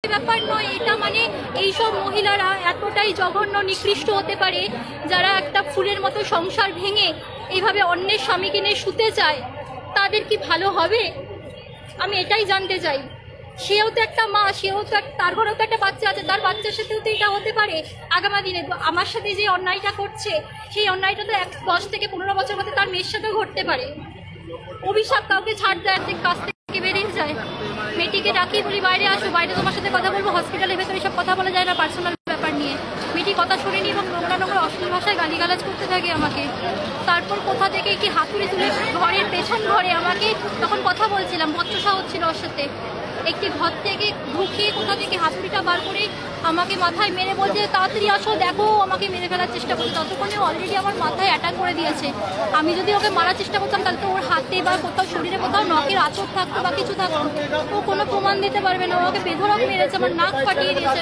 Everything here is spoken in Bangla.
ব্যাপার নয় এটা, মানে এইসব মহিলারা এতটাই জঘন্য নিকৃষ্ট হতে পারে যারা একটা ফুলের মতো সংসার ভেঙে এইভাবে অন্যের স্বামীকে নিয়ে শুতে চায়, তাদের কি ভালো হবে? আমি এটাই জানতে চাই। সেও তো একটা মা, সেও তো তার ঘরেও তো একটা বাচ্চা আছে, তার বাচ্চার সাথেও তো এটা হতে পারে আগামী দিনে। আমার সাথে যে অন্যায়টা করছে সেই অন্যায়টা তো 10 থেকে 15 বছর মধ্যে তার মেয়ের সাথেও ঘটতে পারে। অভিশাপ কাউকে ছাড় দেয়, কাছ থেকে বেরিয়ে যায়। মেয়েটিকে ডাকি বলি বাইরে আসো, বাইরে তোমার সাথে কথা বলবো, হসপিটালের ভেতরে সব কথা বলা যায় না পার্সোনাল ব্যাপার নিয়ে। মেয়েটি কথা শুনিনি এবং নোংরা নোংরা অশ্লীল ভাষায় গালিগালাজ করতে থাকে আমাকে। তারপর কোথা থেকে কি হাতুড়ি তুলে ঘরের পেছন ঘরে আমাকে, তখন কথা বলছিলাম, বচ্চসা হচ্ছিল ওর সাথে, একটি ঘর থেকে ঢুকিয়ে কোথা থেকে হাতুড়িটা বার করে আমাকে মাথায় মেরে বলছে তাড়াতাড়ি আসো দেখো, আমাকে মেরে ফেলার চেষ্টা করছে। ততক্ষণে অলরেডি আমার মাথায় অ্যাটাক করে দিয়েছে। আমি যদি ওকে মারার চেষ্টা করতাম তাহলে তো ওর হাতে বা কোথাও শরীরে কোথাও নখের আঁচড় থাকতো বা কিছু থাকতো, ও কোনো প্রমাণ দিতে পারবে না। ও আমাকে বেধড়ক মেরেছে, আমার নাক ফাটিয়ে দিয়েছে।